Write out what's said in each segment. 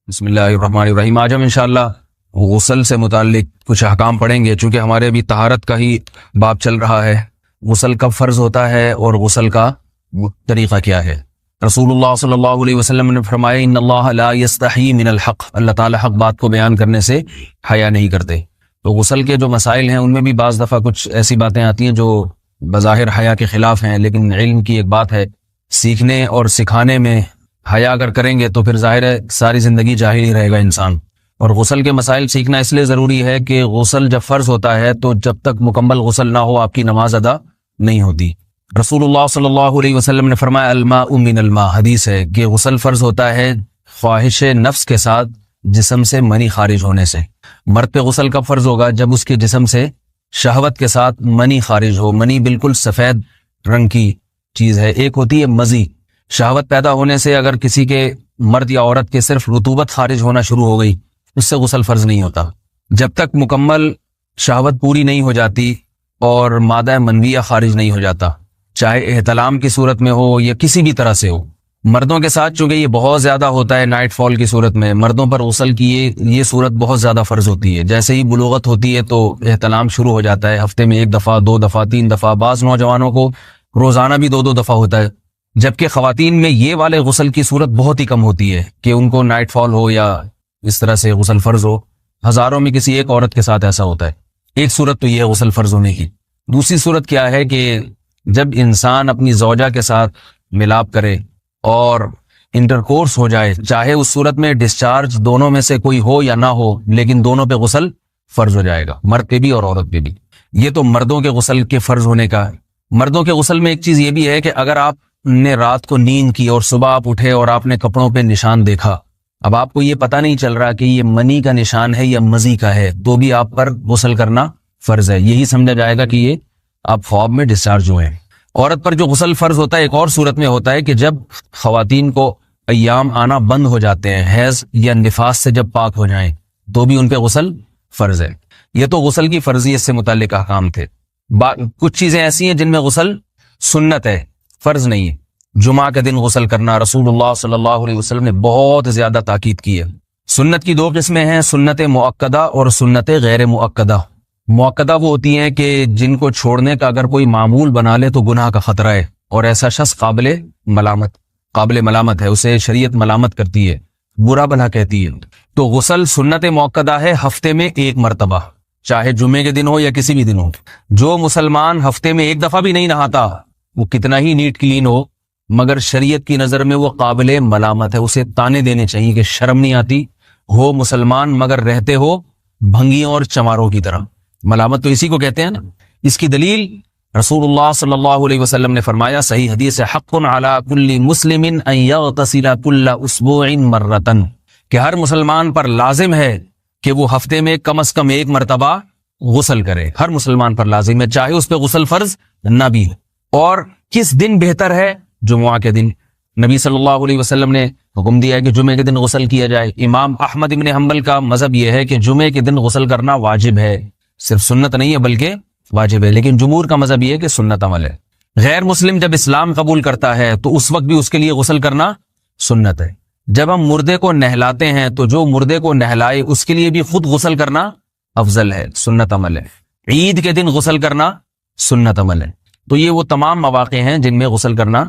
بسم اللہ الرحمن الرحیم۔ آج ہم انشاءاللہ غسل سے متعلق کچھ احکام پڑھیں گے، چونکہ ہمارے ابھی طہارت کا ہی باب چل رہا ہے۔ غسل کب فرض ہوتا ہے اور غسل کا طریقہ کیا ہے؟ رسول اللہ صلی اللہ علیہ وسلم نے فرمایا ان اللہ لا یستحی من الحق، اللہ تعالی حق بات کو بیان کرنے سے حیا نہیں کرتے۔ تو غسل کے جو مسائل ہیں ان میں بھی بعض دفعہ کچھ ایسی باتیں آتی ہیں جو بظاہر حیا کے خلاف ہیں، لیکن علم کی ایک بات ہے، سیکھنے اور سکھانے میں حیا اگر کریں گے تو پھر ظاہر ہے ساری زندگی جاہل ہی رہے گا انسان۔ اور غسل کے مسائل سیکھنا اس لیے ضروری ہے کہ غسل جب فرض ہوتا ہے تو جب تک مکمل غسل نہ ہو آپ کی نماز ادا نہیں ہوتی۔ رسول اللہ صلی اللہ علیہ وسلم نے فرمایا الماء من الماء، حدیث ہے کہ غسل فرض ہوتا ہے خواہش نفس کے ساتھ جسم سے منی خارج ہونے سے۔ مرد پہ غسل کب فرض ہوگا؟ جب اس کے جسم سے شہوت کے ساتھ منی خارج ہو۔ منی بالکل سفید رنگ کی چیز ہے، ایک ہوتی ہے مزی۔ شہوت پیدا ہونے سے اگر کسی کے مرد یا عورت کے صرف رطوبت خارج ہونا شروع ہو گئی اس سے غسل فرض نہیں ہوتا۔ جب تک مکمل شہوت پوری نہیں ہو جاتی اور مادہ منویہ خارج نہیں ہو جاتا، چاہے احتلام کی صورت میں ہو یا کسی بھی طرح سے ہو۔ مردوں کے ساتھ چونکہ یہ بہت زیادہ ہوتا ہے، نائٹ فال کی صورت میں مردوں پر غسل کی یہ صورت بہت زیادہ فرض ہوتی ہے۔ جیسے ہی بلوغت ہوتی ہے تو احتلام شروع ہو جاتا ہے، ہفتے میں 1 دفعہ 2 دفعہ 3 دفعہ، بعض نوجوانوں کو روزانہ بھی 2 دفعہ ہوتا ہے، جبکہ خواتین میں یہ والے غسل کی صورت بہت ہی کم ہوتی ہے کہ ان کو نائٹ فال ہو یا اس طرح سے غسل فرض ہو۔ ہزاروں میں کسی ایک عورت کے ساتھ ایسا ہوتا ہے۔ ایک صورت تو یہ ہے غسل فرض ہونے کی۔ دوسری صورت کیا ہے کہ جب انسان اپنی زوجہ کے ساتھ ملاپ کرے اور انٹرکورس ہو جائے، چاہے اس صورت میں ڈسچارج دونوں میں سے کوئی ہو یا نہ ہو، لیکن دونوں پہ غسل فرض ہو جائے گا، مرد پہ بھی اور عورت پہ بھی۔ یہ تو مردوں کے غسل کے فرض ہونے کا ہے۔ مردوں کے غسل میں ایک چیز یہ بھی ہے کہ اگر آپ نے رات کو نیند کی اور صبح آپ اٹھے اور آپ نے کپڑوں پہ نشان دیکھا، اب آپ کو یہ پتہ نہیں چل رہا کہ یہ منی کا نشان ہے یا مزی کا ہے، تو بھی آپ پر غسل کرنا فرض ہے۔ یہی سمجھا جائے گا کہ یہ آپ خواب میں ڈسچارج ہوئے ہیں۔ عورت پر جو غسل فرض ہوتا ہے ایک اور صورت میں ہوتا ہے کہ جب خواتین کو ایام آنا بند ہو جاتے ہیں، حیض یا نفاس سے جب پاک ہو جائیں تو بھی ان پہ غسل فرض ہے۔ یہ تو غسل کی فرضیت سے متعلق احکام تھے۔ کچھ چیزیں ایسی ہیں جن میں غسل سنت ہے، فرض نہیں ہے۔ جمعہ کے دن غسل کرنا رسول اللہ صلی اللہ علیہ وسلم نے بہت زیادہ تاکید کی ہے۔ سنت کی 2 قسمیں ہیں، سنت مؤکدہ اور سنت غیر مؤکدہ۔ مؤکدہ وہ ہوتی ہیں کہ جن کو چھوڑنے کا اگر کوئی معمول بنا لے تو گناہ کا خطرہ ہے اور ایسا شخص قابل ملامت ہے، اسے شریعت ملامت کرتی ہے، برا بھلا کہتی ہے۔ تو غسل سنت مؤکدہ ہے، ہفتے میں 1 مرتبہ، چاہے جمعے کے دن ہو یا کسی بھی دن ہو۔ جو مسلمان ہفتے میں 1 دفعہ بھی نہیں نہاتا، وہ کتنا ہی نیٹ کلین ہو، مگر شریعت کی نظر میں وہ قابل ملامت ہے، اسے تانے دینے چاہیے کہ شرم نہیں آتی ہو مسلمان مگر رہتے ہو بھنگیوں اور چماروں کی طرح۔ ملامت تو اسی کو کہتے ہیں نا۔ اس کی دلیل رسول اللہ صلی اللہ علیہ وسلم نے فرمایا، صحیح حدیث ہے، حق علی کل مسلم ان یغتسل کل اسبوع مرۃ، کہ ہر مسلمان پر لازم ہے کہ وہ ہفتے میں کم از کم 1 مرتبہ غسل کرے۔ ہر مسلمان پر لازم ہے، چاہے اس پہ غسل فرض نہ بھی ہو۔ اور کس دن بہتر ہے؟ جمعہ کے دن۔ نبی صلی اللہ علیہ وسلم نے حکم دیا ہے کہ جمعے کے دن غسل کیا جائے۔ امام احمد ابن حنبل کا مذہب یہ ہے کہ جمعے کے دن غسل کرنا واجب ہے، صرف سنت نہیں ہے بلکہ واجب ہے، لیکن جمہور کا مذہب یہ ہے کہ سنت عمل ہے۔ غیر مسلم جب اسلام قبول کرتا ہے تو اس وقت بھی اس کے لیے غسل کرنا سنت ہے۔ جب ہم مردے کو نہلاتے ہیں تو جو مردے کو نہلائے اس کے لیے بھی خود غسل کرنا افضل ہے، سنت عمل ہے۔ عید کے دن غسل کرنا سنت عمل ہے۔ تو یہ وہ تمام مواقع ہیں جن میں غسل کرنا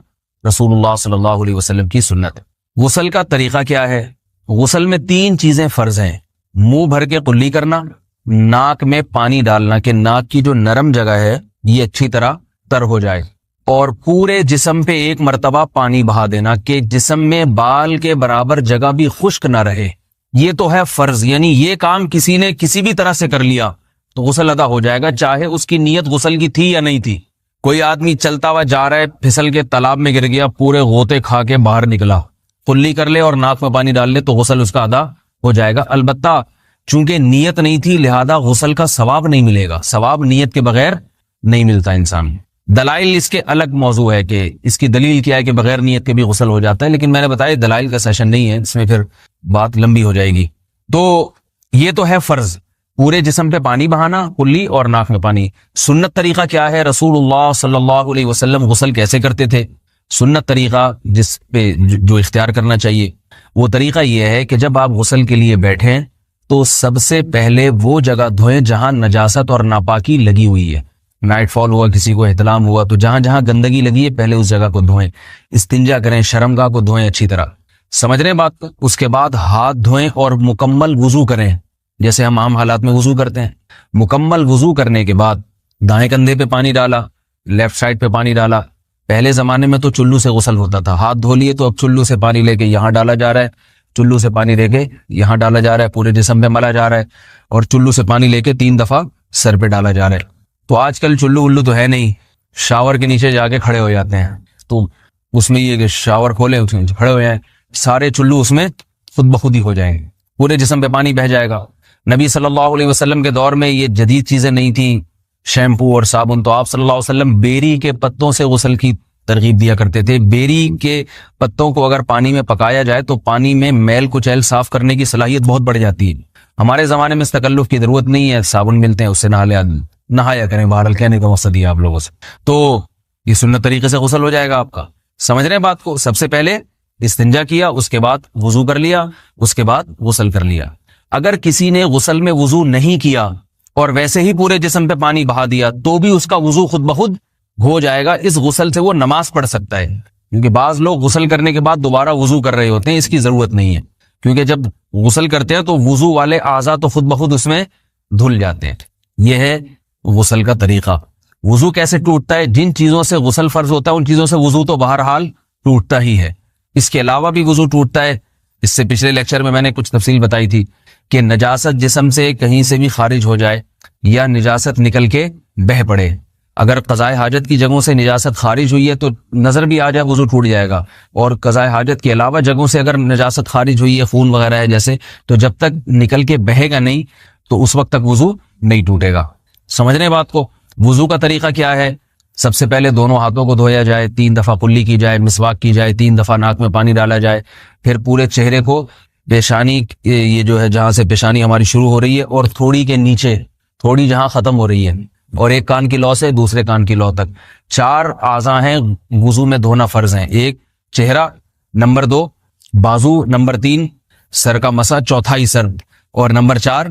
رسول اللہ صلی اللہ علیہ وسلم کی سنت ہے۔ غسل کا طریقہ کیا ہے؟ غسل میں 3 چیزیں فرض ہیں، منہ بھر کے قلی کرنا، ناک میں پانی ڈالنا کہ ناک کی جو نرم جگہ ہے یہ اچھی طرح تر ہو جائے، اور پورے جسم پہ 1 مرتبہ پانی بہا دینا کہ جسم میں بال کے برابر جگہ بھی خشک نہ رہے۔ یہ تو ہے فرض، یعنی یہ کام کسی نے کسی بھی طرح سے کر لیا تو غسل ادا ہو جائے گا، چاہے اس کی نیت غسل کی تھی یا نہیں تھی۔ کوئی آدمی چلتا ہوا جا رہا ہے، پھسل کے تالاب میں گر گیا، پورے غوطے کھا کے باہر نکلا، قلی کر لے اور ناک میں پانی ڈال لے تو غسل اس کا ادا ہو جائے گا۔ البتہ چونکہ نیت نہیں تھی لہذا غسل کا ثواب نہیں ملے گا، ثواب نیت کے بغیر نہیں ملتا انسان۔ دلائل اس کے الگ موضوع ہے کہ اس کی دلیل کیا ہے کہ بغیر نیت کے بھی غسل ہو جاتا ہے، لیکن میں نے بتایا دلائل کا سیشن نہیں ہے، اس میں پھر بات لمبی ہو جائے گی۔ تو یہ تو ہے فرض، پورے جسم پہ پانی بہانا، کلی اور ناک میں پانی۔ سنت طریقہ کیا ہے؟ رسول اللہ صلی اللہ علیہ وسلم غسل کیسے کرتے تھے؟ سنت طریقہ جس پہ جو اختیار کرنا چاہیے، وہ طریقہ یہ ہے کہ جب آپ غسل کے لیے بیٹھیں تو سب سے پہلے وہ جگہ دھوئیں جہاں نجاست اور ناپاکی لگی ہوئی ہے. نائٹ فال ہوا, کسی کو احتلام ہوا, تو جہاں جہاں گندگی لگی ہے پہلے اس جگہ کو دھوئیں. استنجا کریں, شرمگاہ کو دھوئیں اچھی طرح. سمجھ رہے ہیں بات کو؟ اس کے بعد ہاتھ دھوئیں اور مکمل وضو کریں جیسے ہم عام حالات میں وضو کرتے ہیں. مکمل وضو کرنے کے بعد دائیں کندھے پہ پانی ڈالا, لیفٹ سائڈ پہ پانی ڈالا. پہلے زمانے میں تو چلو سے غسل ہوتا تھا, ہاتھ دھو لیے تو اب چلو سے پانی لے کے یہاں ڈالا جا رہا ہے, چلو سے پانی لے کے یہاں ڈالا جا رہا ہے, پورے جسم پہ ملا جا رہا ہے, اور چلو سے پانی لے کے 3 دفعہ سر پہ ڈالا جا رہا ہے. تو آج کل چلو الو تو ہے نہیں, شاور کے نیچے جا کے کھڑے ہو جاتے ہیں. تو اس میں یہ کہ شاور کھولے اس میں کھڑے ہو جائیں, سارے چلو اس میں خود بخود ہی ہو جائیں گے, پورے جسم پہ پانی بہہ جائے گا. نبی صلی اللہ علیہ وسلم کے دور میں یہ جدید چیزیں نہیں تھیں, شیمپو اور صابن. تو آپ صلی اللہ علیہ وسلم بیری کے پتوں سے غسل کی ترغیب دیا کرتے تھے. بیری کے پتوں کو اگر پانی میں پکایا جائے تو پانی میں میل کچیل صاف کرنے کی صلاحیت بہت بڑھ جاتی ہے. ہمارے زمانے میں اس تکلف کی ضرورت نہیں ہے, صابن ملتے ہیں اس سے نہایا کریں. بہرحال کہنے کا مقصد یہ آپ لوگوں سے, تو یہ سنت طریقے سے غسل ہو جائے گا آپ کا. سمجھ رہے ہیں بات کو؟ سب سے پہلے استنجا کیا, اس کے بعد وضو کر لیا, اس کے بعد غسل کر لیا. اگر کسی نے غسل میں وضو نہیں کیا اور ویسے ہی پورے جسم پہ پانی بہا دیا تو بھی اس کا وضو خود بخود ہو جائے گا. اس غسل سے وہ نماز پڑھ سکتا ہے, کیونکہ بعض لوگ غسل کرنے کے بعد دوبارہ وضو کر رہے ہوتے ہیں. اس کی ضرورت نہیں ہے, کیونکہ جب غسل کرتے ہیں تو وضو والے اعضاء تو خود بخود اس میں دھل جاتے ہیں. یہ ہے غسل کا طریقہ. وضو کیسے ٹوٹتا ہے؟ جن چیزوں سے غسل فرض ہوتا ہے ان چیزوں سے وضو تو بہرحال ٹوٹتا ہی ہے. اس کے علاوہ بھی وضو ٹوٹتا ہے. اس سے پچھلے لیکچر میں نے کچھ تفصیل بتائی تھی کہ نجاست جسم سے کہیں سے بھی خارج ہو جائے یا نجاست نکل کے بہہ پڑے. اگر قضاء حاجت کی جگہوں سے نجاست خارج ہوئی ہے تو نظر بھی آ جائے وضو ٹوٹ جائے گا, اور قضاء حاجت کے علاوہ جگہوں سے اگر نجاست خارج ہوئی ہے, خون وغیرہ ہے جیسے, تو جب تک نکل کے بہے گا نہیں تو اس وقت تک وضو نہیں ٹوٹے گا. سمجھ رہے ہیں بات کو؟ وضو کا طریقہ کیا ہے؟ سب سے پہلے دونوں ہاتھوں کو دھویا جائے, 3 دفعہ کلی کی جائے, مسواک کی جائے, 3 دفعہ ناک میں پانی ڈالا جائے. پھر پورے چہرے کو, پیشانی یہ جو ہے جہاں سے پیشانی ہماری شروع ہو رہی ہے اور تھوڑی کے نیچے تھوڑی جہاں ختم ہو رہی ہے, اور ایک کان کی لو سے دوسرے کان کی لو تک 4 اعضاء ہیں وضو میں دھونا فرض ہیں. 1 چہرہ, نمبر 2 بازو, نمبر 3 سر کا مسا, چوتھا ہی سر, اور نمبر 4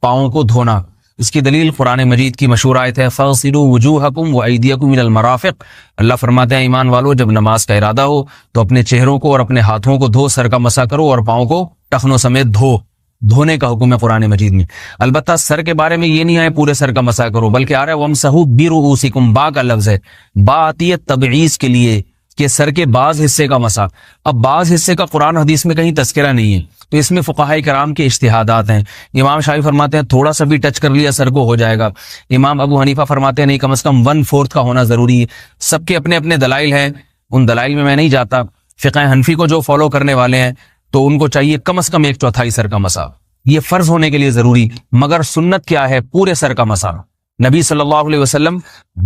پاؤں کو دھونا. اس کی دلیل قرآن مجید کی مشہور آیت ہے فَاغْسِلُوا وُجُوهَكُمْ وَأَيْدِيَكُمْ إِلَى الْمَرَافِقِ. اللہ فرماتے ہیں ایمان والو, جب نماز کا ارادہ ہو تو اپنے چہروں کو اور اپنے ہاتھوں کو دھو, سر کا مسا کرو اور پاؤں کو ٹخنوں سمیت دھو. دھونے کا حکم ہے قرآن مجید میں. البتہ سر کے بارے میں یہ نہیں ہے پورے سر کا مسا کرو, بلکہ آ رہا ہے وَامْسَحُوا بِرُؤُوسِكُمْ. با کا لفظ ہے, با آتی ہے تبعیض کے لیے کہ سر کے بعض حصے کا مسا. اب بعض حصے کا قرآن حدیث میں کہیں تذکرہ نہیں ہے, تو اس میں فقہاء کرام کے اجتہادات ہیں. امام شافعی فرماتے ہیں تھوڑا سا بھی ٹچ کر لیا سر کو ہو جائے گا. امام ابو حنیفہ فرماتے ہیں نہیں, کم از کم 1/4 کا ہونا ضروری ہے. سب کے اپنے اپنے دلائل ہیں, ان دلائل میں نہیں جاتا. فقہ حنفی کو جو فالو کرنے والے ہیں تو ان کو چاہیے کم از کم 1/4 سر کا مسا, یہ فرض ہونے کے لیے ضروری. مگر سنت کیا ہے؟ پورے سر کا مسا. نبی صلی اللہ علیہ وسلم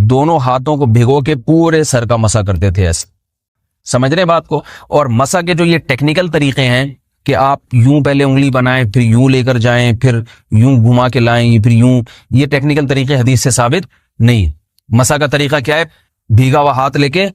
دونوں ہاتھوں کو بھگو کے پورے سر کا مسا کرتے تھے ایسے. سمجھ رہے بات کو؟ اور مسا کے جو یہ ٹیکنیکل طریقے ہیں کہ آپ یوں پہلے انگلی بنائیں, پھر یوں لے کر جائیں, پھر یوں گھما کے لائیں, پھر یوں, یہ ٹیکنیکل طریقے حدیث سے ثابت نہیں. مسا کا طریقہ کیا ہے؟ بھیگا ہوا ہاتھ لے کے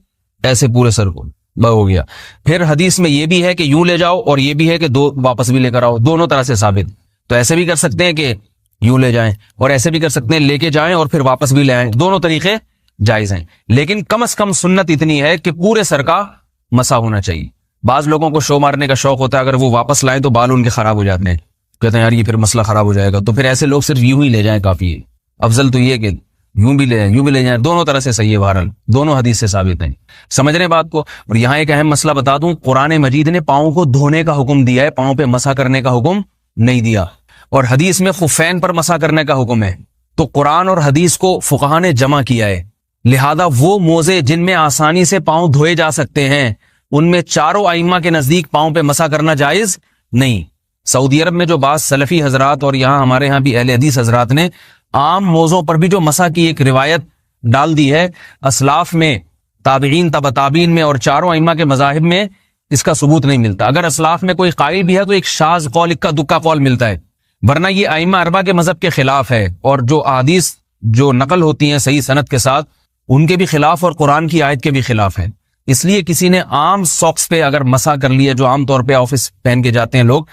ایسے پورے سر کو ہو گیا. پھر حدیث میں یہ بھی ہے کہ یوں لے جاؤ اور یہ بھی ہے کہ 2 واپس بھی لے کر آؤ, دونوں طرح سے ثابت. تو ایسے بھی کر سکتے ہیں کہ یوں لے جائیں, اور ایسے بھی کر سکتے ہیں لے کے جائیں اور پھر واپس بھی لے آئیں, دونوں طریقے جائز ہیں. لیکن کم از کم سنت اتنی ہے کہ پورے سر کا مسا ہونا چاہیے. بعض لوگوں کو شو مارنے کا شوق ہوتا ہے, اگر وہ واپس لائیں تو بال ان کے خراب ہو جاتے ہیں, کہتے ہیں یار یہ پھر مسئلہ خراب ہو جائے گا. تو پھر ایسے لوگ صرف یوں ہی لے جائیں کافی ہے. افضل تو یہ کہ یوں بھی لے جائیں یوں بھی لے جائیں, دونوں طرح سے صحیح ہے. بہرحال دونوں حدیث سے ثابت ہیں. سمجھ رہے ہیں بات کو؟ اور یہاں ایک اہم مسئلہ بتا دوں, قرآن مجید نے پاؤں کو دھونے کا حکم دیا ہے, پاؤں پہ مسا کرنے کا حکم نہیں دیا. اور حدیث میں خفین پر مسا کرنے کا حکم ہے. تو قرآن اور حدیث کو فقہا نے جمع کیا ہے. لہذا وہ موزے جن میں آسانی سے پاؤں دھوئے جا سکتے ہیں ان میں چاروں ائمہ کے نزدیک پاؤں پہ مسا کرنا جائز نہیں. سعودی عرب میں جو بعض سلفی حضرات اور یہاں ہمارے ہاں بھی اہل حدیث حضرات نے عام موزوں پر بھی جو مسا کی ایک روایت ڈال دی ہے, اسلاف میں, تابعین, تبع تابعین میں اور چاروں ائمہ کے مذاہب میں اس کا ثبوت نہیں ملتا. اگر اسلاف میں کوئی قائل بھی ہے تو ایک شاذ قول, اکا دکا قول ملتا ہے, ورنہ یہ ائمہ اربعہ کے مذہب کے خلاف ہے. اور جو احادیث جو نقل ہوتی ہیں صحیح سند کے ساتھ ان کے بھی خلاف اور قرآن کی آیت کے بھی خلاف ہے. اس لیے کسی نے عام ساکس پہ اگر مسا کر لیا، جو عام طور پہ آفس پہن کے جاتے ہیں لوگ،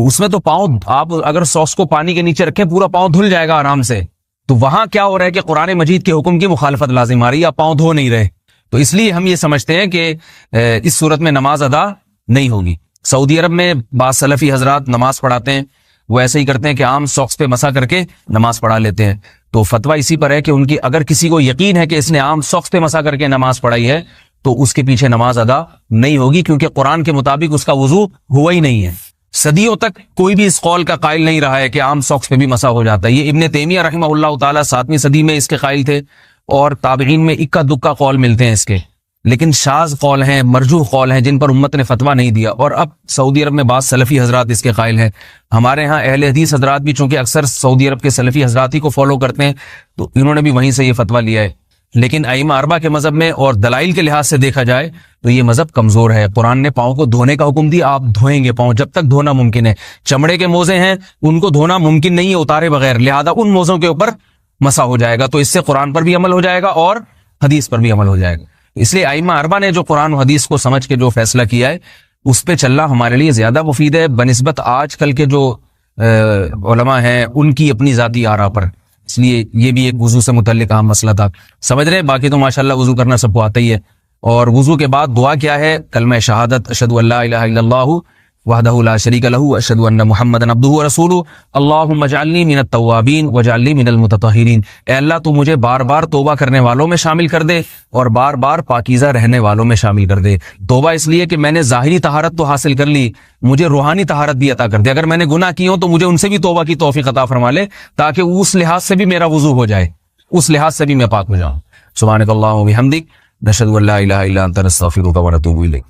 اس میں تو پاؤں، آپ اگر ساکس کو پانی کے نیچے رکھیں پورا پاؤں دھل جائے گا آرام سے. تو وہاں کیا ہو رہا ہے کہ قرآن مجید کے حکم کی مخالفت لازم آ رہی ہے، آپ پاؤں دھو نہیں رہے. تو اس لیے ہم یہ سمجھتے ہیں کہ اس صورت میں نماز ادا نہیں ہوگی. سعودی عرب میں بعض سلفی حضرات نماز پڑھاتے ہیں، وہ ایسے ہی کرتے ہیں کہ عام ساکس پہ مسا کر کے نماز پڑھا لیتے ہیں. تو فتویٰ اسی پر ہے کہ ان کی اگر کسی کو یقین ہے کہ اس نے عام ساکس پہ مسا کر کے نماز پڑھائی ہے تو اس کے پیچھے نماز ادا نہیں ہوگی، کیونکہ قرآن کے مطابق اس کا وضو ہوا ہی نہیں ہے. صدیوں تک کوئی بھی اس قول کا قائل نہیں رہا ہے کہ عام ساکس پہ بھی مسا ہو جاتا ہے. یہ ابن تیمیہ رحمہ اللہ تعالیٰ 7ویں صدی میں اس کے قائل تھے، اور تابعین میں اکا دکا قول ملتے ہیں اس کے، لیکن شاذ قول ہیں، مرجوح قول ہیں جن پر امت نے فتویٰ نہیں دیا. اور اب سعودی عرب میں بعض سلفی حضرات اس کے قائل ہیں. ہمارے ہاں اہل حدیث حضرات بھی چونکہ اکثر سعودی عرب کے سلفی حضرات ہی کو فالو کرتے ہیں، تو انہوں نے بھی وہیں سے یہ فتویٰ لیا ہے. لیکن ائمہ اربعہ کے مذہب میں اور دلائل کے لحاظ سے دیکھا جائے تو یہ مذہب کمزور ہے. قرآن نے پاؤں کو دھونے کا حکم دیا، آپ دھوئیں گے پاؤں جب تک دھونا ممکن ہے. چمڑے کے موزے ہیں ان کو دھونا ممکن نہیں ہے اتارے بغیر، لہذا ان موزوں کے اوپر مسا ہو جائے گا. تو اس سے قرآن پر بھی عمل ہو جائے گا اور حدیث پر بھی عمل ہو جائے گا. اس لیے ائمہ اربعہ نے جو قرآن و حدیث کو سمجھ کے جو فیصلہ کیا ہے اس پہ چلنا ہمارے لیے زیادہ مفید ہے بنسبت آج کل کے جو علماء ہیں ان کی اپنی ذاتی آراء پر. اس لیے یہ بھی ایک وضو سے متعلق اہم مسئلہ تھا. سمجھ رہے ہیں؟ باقی تو ماشاءاللہ وضو کرنا سب کو آتا ہی ہے. اور وضو کے بعد دعا کیا ہے؟ کلمہ شہادت، اشہد ان لا الہ الا اللہ وحدہ لا شریک لہ اشہد ان محمدا عبدہ ورسولہ اللہم اجعلنی من التوابین واجعلنی من المتطہرین. اے اللہ تو مجھے بار بار توبہ کرنے والوں میں شامل کر دے اور بار بار پاکیزہ رہنے والوں میں شامل کر دے. توبہ اس لیے کہ میں نے ظاہری طہارت تو حاصل کر لی، مجھے روحانی طہارت بھی عطا کر دے. اگر میں نے گناہ کی ہوں تو مجھے ان سے بھی توبہ کی توفیق عطا فرما لے، تاکہ اس لحاظ سے بھی میرا وضو ہو جائے، اس لحاظ سے بھی میں پاک ہو جاؤں. سبحانک اللہم و بحمدک، نشہد ان لا الہ الا انت، نستغفرک و نتوب الیک.